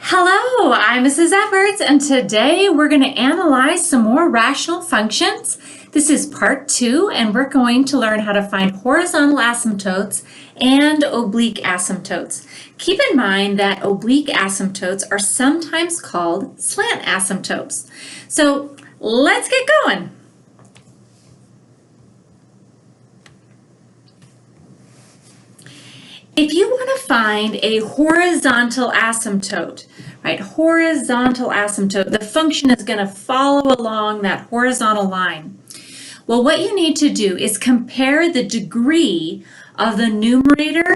Hello, I'm Mrs. Efforts, and today we're going to analyze some more rational functions. This is part 2, and we're going to learn how to find horizontal asymptotes and oblique asymptotes. Keep in mind that oblique asymptotes are sometimes called slant asymptotes. So let's get going. If you want to find a horizontal asymptote, right, horizontal asymptote, the function is going to follow along that horizontal line. Well, what you need to do is compare the degree of the numerator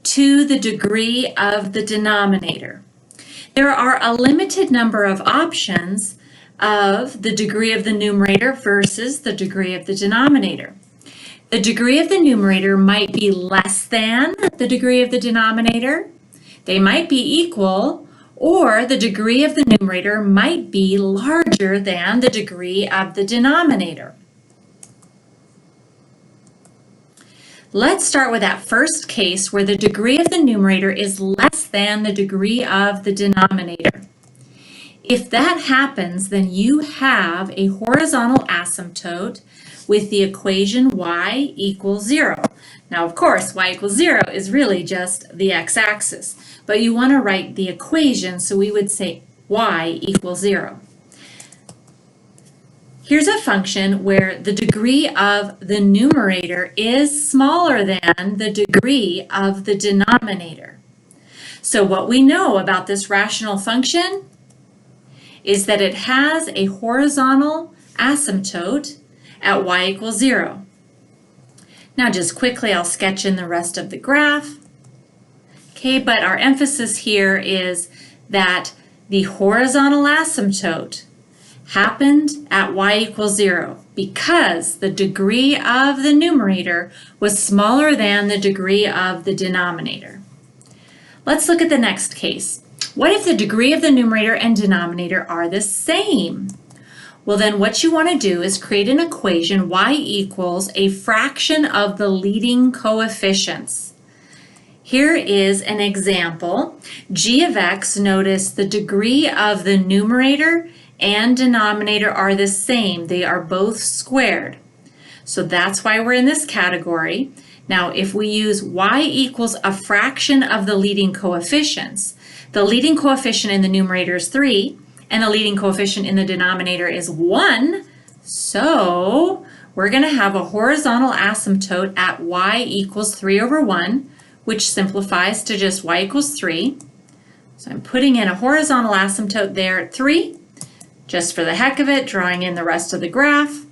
to the degree of the denominator. There are a limited number of options of the degree of the numerator versus the degree of the denominator. The degree of the numerator might be less than the degree of the denominator. They might be equal, or the degree of the numerator might be larger than the degree of the denominator. Let's start with that first case where the degree of the numerator is less than the degree of the denominator. If that happens, then you have a horizontal asymptote with the equation y equals 0. Now, of course, y equals 0 is really just the x-axis, but you want to write the equation, so we would say y equals 0. Here's a function where the degree of the numerator is smaller than the degree of the denominator. So what we know about this rational function is that it has a horizontal asymptote at y equals 0. Now just quickly I'll sketch in the rest of the graph. Okay, but our emphasis here is that the horizontal asymptote happened at y equals 0 because the degree of the numerator was smaller than the degree of the denominator. Let's look at the next case. What if the degree of the numerator and denominator are the same? Well, then what you want to do is create an equation y equals a fraction of the leading coefficients. Here is an example. G of x, notice the degree of the numerator and denominator are the same. They are both squared. So that's why we're in this category. Now, if we use y equals a fraction of the leading coefficients, the leading coefficient in the numerator is 3, and the leading coefficient in the denominator is 1. So we're going to have a horizontal asymptote at y equals 3 over 1, which simplifies to just y equals 3. So I'm putting in a horizontal asymptote there at 3, just for the heck of it, drawing in the rest of the graph.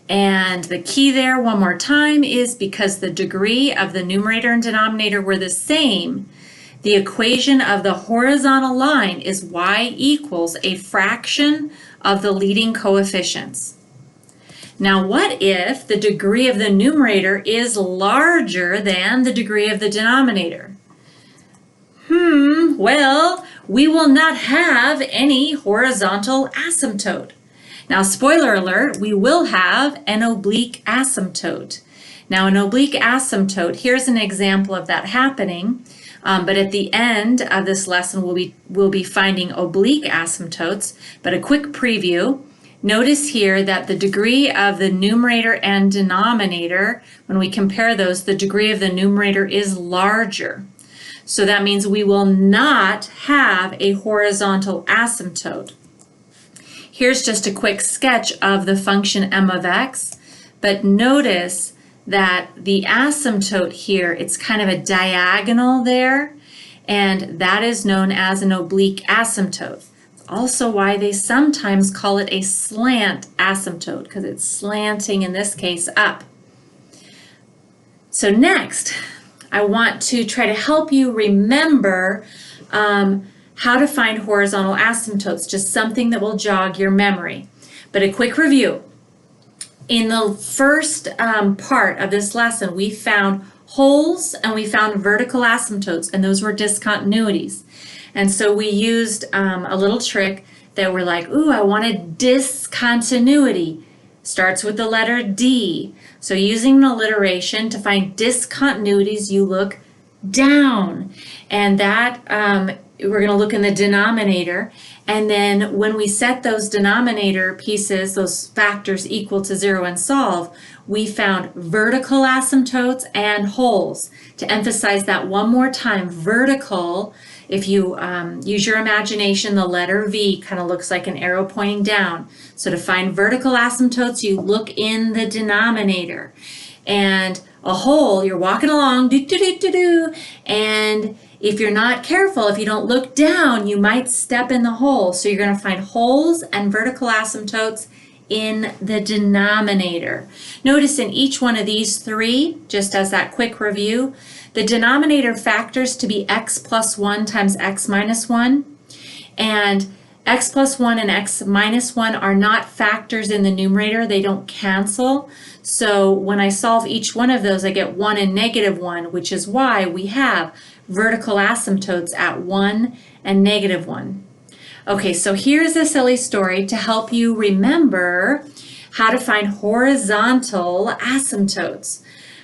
And the key there, one more time, is because the degree of the numerator and denominator were the same, the equation of the horizontal line is y equals a fraction of the leading coefficients. Now, what if the degree of the numerator is larger than the degree of the denominator? Well, we will not have any horizontal asymptote. Now, spoiler alert, we will have an oblique asymptote. Now, an oblique asymptote, here's an example of that happening. But at the end of this lesson, we'll be finding oblique asymptotes. But a quick preview, notice here that the degree of the numerator and denominator, when we compare those, the degree of the numerator is larger. So that means we will not have a horizontal asymptote. Here's just a quick sketch of the function m of x, but notice that the asymptote here, it's kind of a diagonal there, and that is known as an oblique asymptote. It's also why they sometimes call it a slant asymptote, because it's slanting, in this case, up. So next, I want to try to help you remember how to find horizontal asymptotes, just something that will jog your memory. But a quick review. In the first part of this lesson, we found holes and we found vertical asymptotes, and those were discontinuities. And so we used a little trick that we're like, ooh, I want a discontinuity. Starts with the letter D. So using an alliteration to find discontinuities, you look down. And that, we're going to look in the denominator. And then when we set those denominator pieces, those factors equal to 0 and solve, we found vertical asymptotes and holes. To emphasize that one more time, vertical, if you use your imagination, the letter V kind of looks like an arrow pointing down. So to find vertical asymptotes, you look in the denominator. And a hole, you're walking along, and if you're not careful, if you don't look down, you might step in the hole. So you're going to find holes and vertical asymptotes in the denominator. Notice in each one of these three, just as that quick review, the denominator factors to be x plus 1 times x minus 1. And x plus 1 and x minus 1 are not factors in the numerator. They don't cancel. So when I solve each one of those, I get 1 and negative 1, which is why we have vertical asymptotes at 1 and negative 1. Okay, so here's a silly story to help you remember how to find horizontal asymptotes.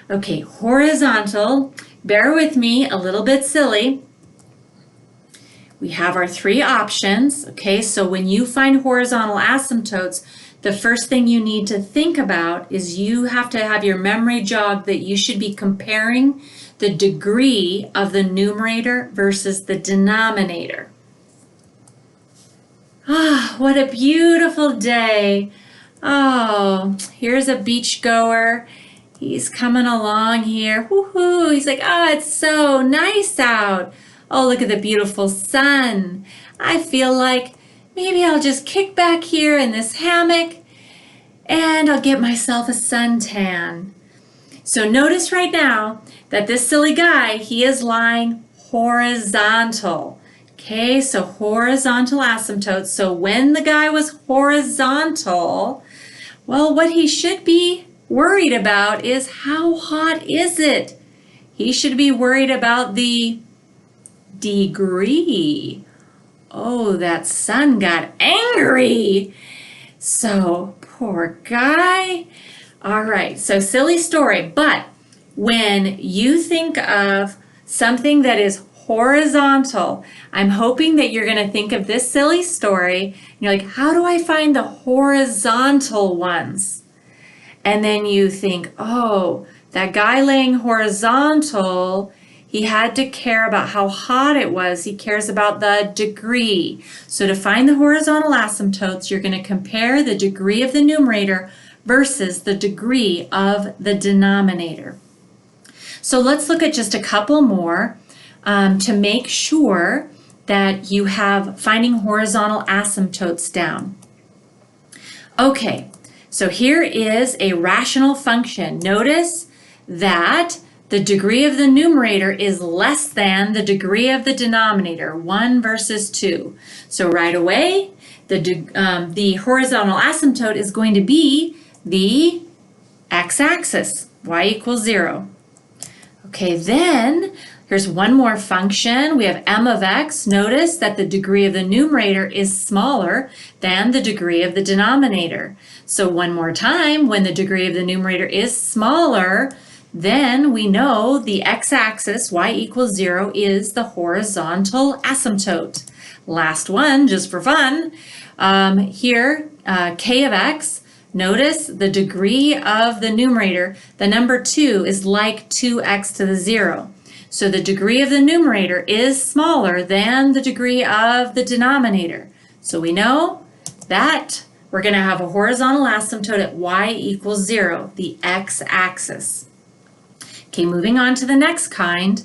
Okay, horizontal, bear with me, a little bit silly. We have our three options. Okay, so when you find horizontal asymptotes, the first thing you need to think about is you have to have your memory jog that you should be comparing the degree of the numerator versus the denominator. Ah, what a beautiful day. Oh, here's a beach goer. He's coming along here. Woohoo! He's like, oh, it's so nice out. Oh, look at the beautiful sun. I feel like maybe I'll just kick back here in this hammock and I'll get myself a suntan. So notice right now that this silly guy, he is lying horizontal. Okay, so horizontal asymptotes. So when the guy was horizontal, well, what he should be worried about is how hot is it? He should be worried about the degree. Oh, that sun got angry. So poor guy. All right, so silly story. But when you think of something that is horizontal, I'm hoping that you're going to think of this silly story. You're like, how do I find the horizontal ones? And then you think, oh, that guy laying horizontal, he had to care about how hot it was. He cares about the degree. So to find the horizontal asymptotes, you're going to compare the degree of the numerator versus the degree of the denominator. So let's look at just a couple more to make sure that you have finding horizontal asymptotes down. Okay, so here is a rational function. Notice that the degree of the numerator is less than the degree of the denominator, 1 versus 2. So right away, the horizontal asymptote is going to be the x-axis, y equals 0. Okay, then here's one more function. We have m of x. Notice that the degree of the numerator is smaller than the degree of the denominator. So one more time, when the degree of the numerator is smaller, then we know the x-axis, y equals 0, is the horizontal asymptote. Last one, just for fun, here, k of x, notice the degree of the numerator, the number 2 is like 2x to the 0. So the degree of the numerator is smaller than the degree of the denominator. So we know that we're going to have a horizontal asymptote at y equals 0, the x-axis. Okay, moving on to the next kind,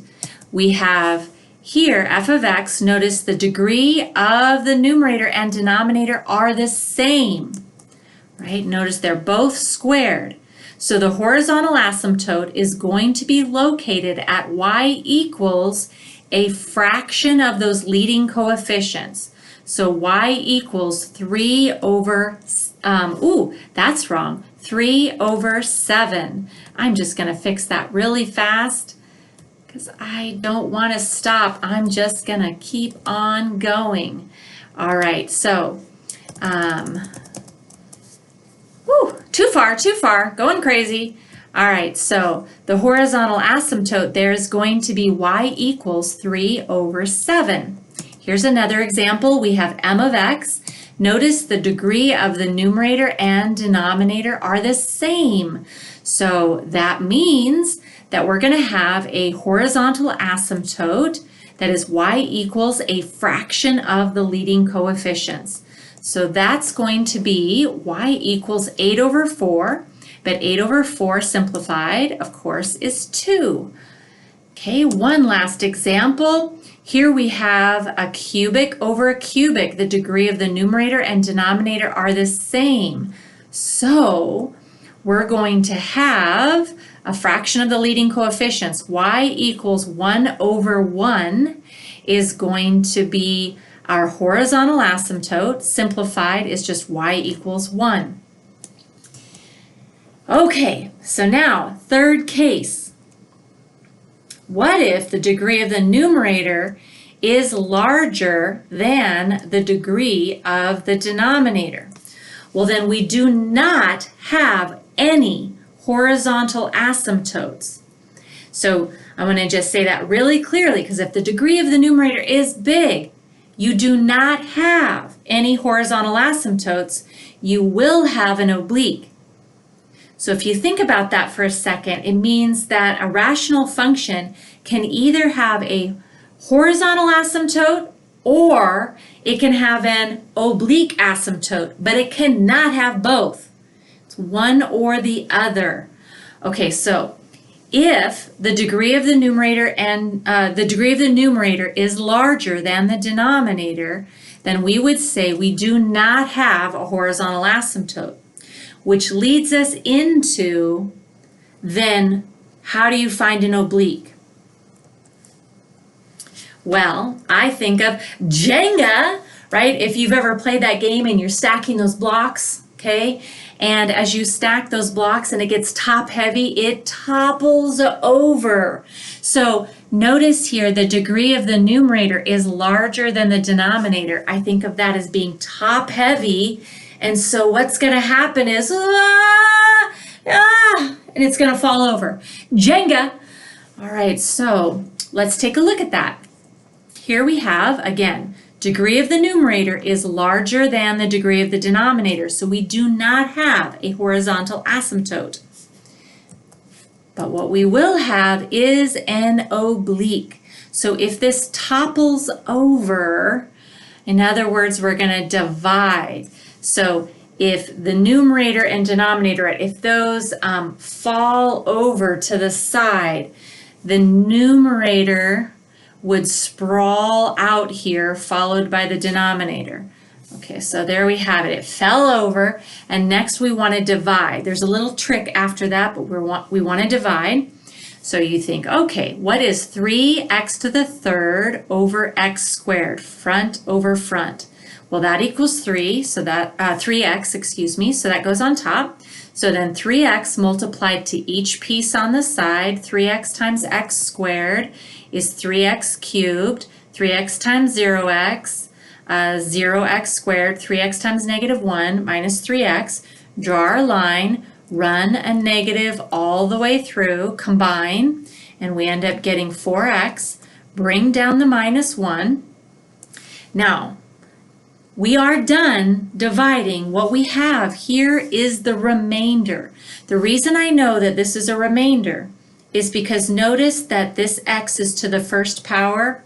we have here f of x. Notice the degree of the numerator and denominator are the same, right? Notice they're both squared. So the horizontal asymptote is going to be located at y equals a fraction of those leading coefficients. So y equals 3 over, that's wrong, 3 over 7. I'm just going to fix that really fast because I don't want to stop. I'm just going to keep on going. All right, so, too far, going crazy. All right, so the horizontal asymptote there is going to be y equals 3 over 7. Here's another example. We have m of x. Notice the degree of the numerator and denominator are the same. So that means that we're going to have a horizontal asymptote that is y equals a fraction of the leading coefficients. So that's going to be y equals 8 over 4, but 8 over 4 simplified, of course, is 2. Okay, one last example. Here we have a cubic over a cubic. The degree of the numerator and denominator are the same. So we're going to have a fraction of the leading coefficients. Y equals 1 over 1 is going to be our horizontal asymptote. Simplified is just y equals 1. Okay, so now, third case. What if the degree of the numerator is larger than the degree of the denominator? Well, then we do not have any horizontal asymptotes. So I'm going to just say that really clearly, because if the degree of the numerator is big, you do not have any horizontal asymptotes. You will have an oblique. So if you think about that for a second, it means that a rational function can either have a horizontal asymptote or it can have an oblique asymptote, but it cannot have both. It's one or the other. Okay, so if the degree of the numerator is larger than the denominator, then we would say we do not have a horizontal asymptote, which leads us into, then, how do you find an oblique? Well, I think of Jenga, right? If you've ever played that game and you're stacking those blocks, okay? And as you stack those blocks and it gets top heavy, it topples over. So notice here the degree of the numerator is larger than the denominator. I think of that as being top heavy. And so what's going to happen is, and it's going to fall over. Jenga. All right, so let's take a look at that. Here we have, again, degree of the numerator is larger than the degree of the denominator. So we do not have a horizontal asymptote. But what we will have is an oblique. So if this topples over, in other words, we're going to divide. So if the numerator and denominator, if those fall over to the side, the numerator would sprawl out here, followed by the denominator. Okay, so there we have it. It fell over, and next we want to divide. There's a little trick after that, but we want to divide. So you think, okay, what is 3x to the third over x squared, front over front? Well, that equals 3, so that 3x, excuse me, so that goes on top. So then 3x multiplied to each piece on the side, 3x times x squared is 3x cubed, 3x times 0x, 0x squared, 3x times negative 1 minus 3x. Draw our line, run a negative all the way through, combine, and we end up getting 4x. Bring down the minus 1. Now, we are done dividing. What we have here is the remainder. The reason I know that this is a remainder is because notice that this x is to the first power.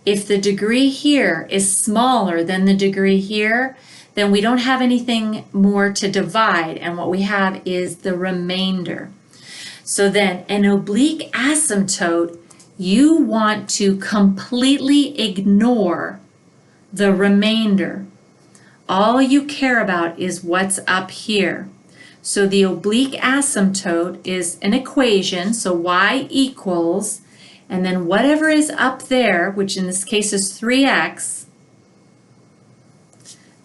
If the degree here is smaller than the degree here, then we don't have anything more to divide, and what we have is the remainder. So then an oblique asymptote, you want to completely ignore the remainder. All you care about is what's up here. So the oblique asymptote is an equation, so y equals, and then whatever is up there, which in this case is 3x,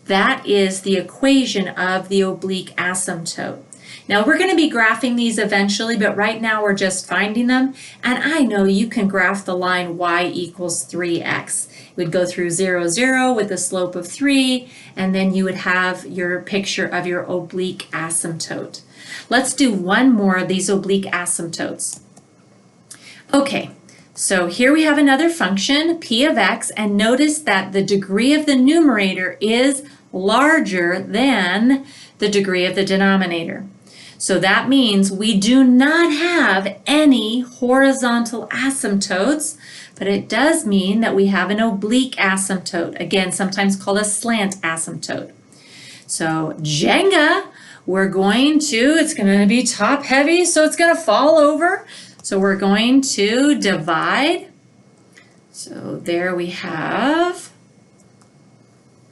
that is the equation of the oblique asymptote. Now we're going to be graphing these eventually, but right now we're just finding them. And I know you can graph the line y equals 3x. It would go through 0, 0 with a slope of 3, and then you would have your picture of your oblique asymptote. Let's do one more of these oblique asymptotes. Okay, so here we have another function, p of x, and notice that the degree of the numerator is larger than the degree of the denominator. So that means we do not have any horizontal asymptotes, but it does mean that we have an oblique asymptote, again, sometimes called a slant asymptote. So Jenga, it's going to be top heavy, so it's going to fall over. So we're going to divide. So there we have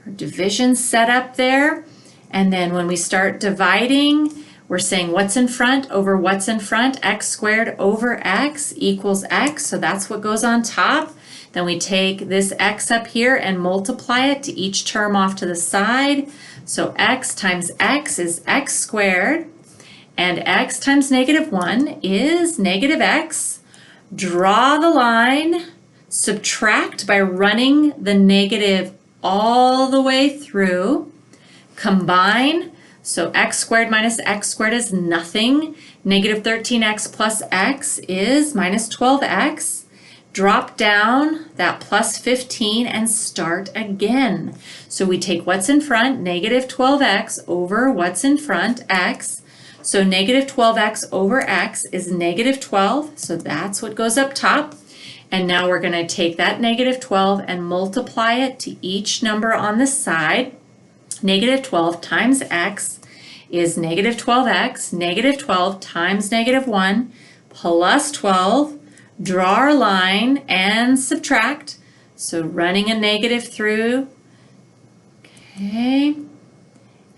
our division set up there. And then when we start dividing, we're saying what's in front over what's in front. X squared over x equals x. So that's what goes on top. Then we take this x up here and multiply it to each term off to the side. So x times x is x squared. And x times -1 is negative x. Draw the line. Subtract by running the negative all the way through. Combine. So x squared minus x squared is nothing. Negative 13x plus x is minus 12x. Drop down that plus 15 and start again. So we take what's in front, negative 12x over what's in front, x. So negative 12x over x is negative 12. So that's what goes up top. And now we're going to take that negative 12 and multiply it to each number on the side. Negative 12 times x is negative 12x. Negative 12 times -1 plus 12. Draw our line and subtract. So running a negative through. Okay.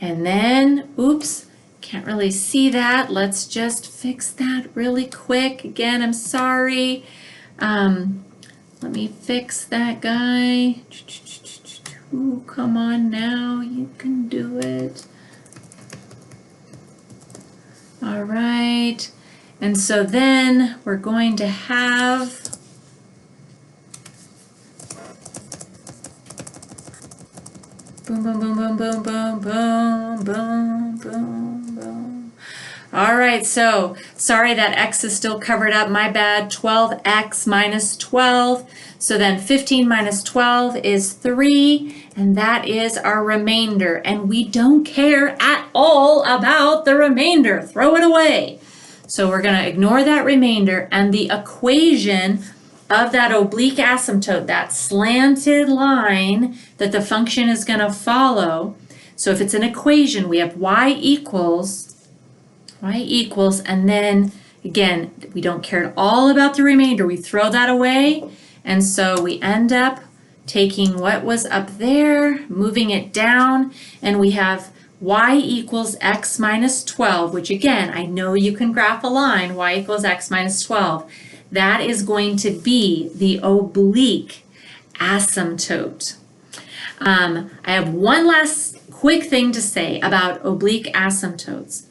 And then, oops, can't really see that. Let's just fix that really quick. Again, I'm sorry. Let me fix that guy. Ooh, come on now, you can do it. All right. And so then we're going to have boom, boom, boom, boom, boom, boom, boom, boom, boom, boom. All right, so sorry that x is still covered up, my bad. 12x minus 12. So then 15 minus 12 is 3, and that is our remainder. And we don't care at all about the remainder. Throw it away. So we're going to ignore that remainder, and the equation of that oblique asymptote, that slanted line that the function is going to follow. So if it's an equation, we have y equals, and then again, we don't care at all about the remainder. We throw that away, and so we end up taking what was up there, moving it down, and we have y equals x minus 12, which again, I know you can graph a line, y equals x minus 12. That is going to be the oblique asymptote. I have one last quick thing to say about oblique asymptotes.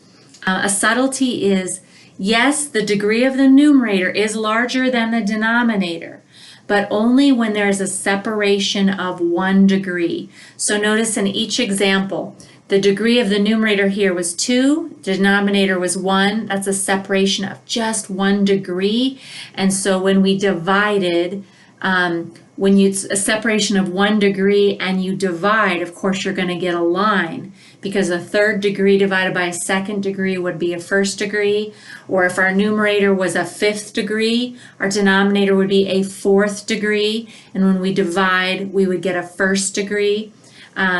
A subtlety is, yes, the degree of the numerator is larger than the denominator, but only when there's a separation of 1 degree. So notice in each example, the degree of the numerator here was 2, denominator was 1. That's a separation of just 1 degree. And so when we divided, when it's a separation of 1 degree and you divide, of course you're going to get a line, because a 3rd degree divided by a 2nd degree would be a 1st degree. Or if our numerator was a 5th degree, our denominator would be a 4th degree. And when we divide, we would get a 1st degree.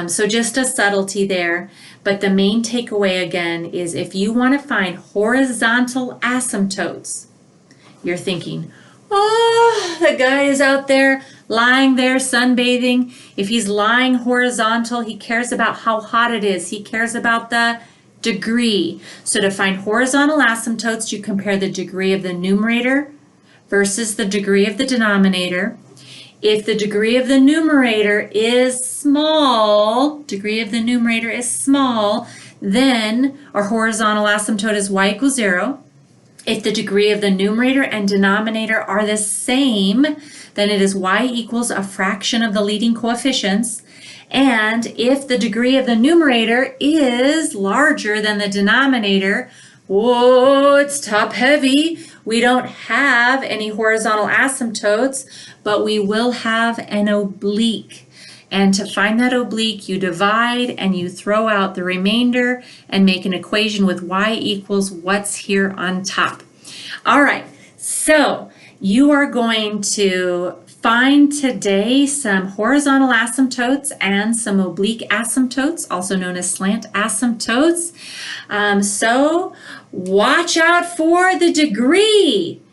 So just a subtlety there, but the main takeaway again is if you want to find horizontal asymptotes, you're thinking, oh, the guy is out there lying there sunbathing. If he's lying horizontal, he cares about how hot it is. He cares about the degree. So to find horizontal asymptotes, you compare the degree of the numerator versus the degree of the denominator. If the degree of the numerator is small, then our horizontal asymptote is y equals 0. If the degree of the numerator and denominator are the same, then it is y equals a fraction of the leading coefficients. And if the degree of the numerator is larger than the denominator, whoa, it's top heavy. We don't have any horizontal asymptotes, but we will have an oblique. And to find that oblique, you divide and you throw out the remainder and make an equation with y equals what's here on top. All right, so you are going to find today some horizontal asymptotes and some oblique asymptotes, also known as slant asymptotes. So watch out for the degree.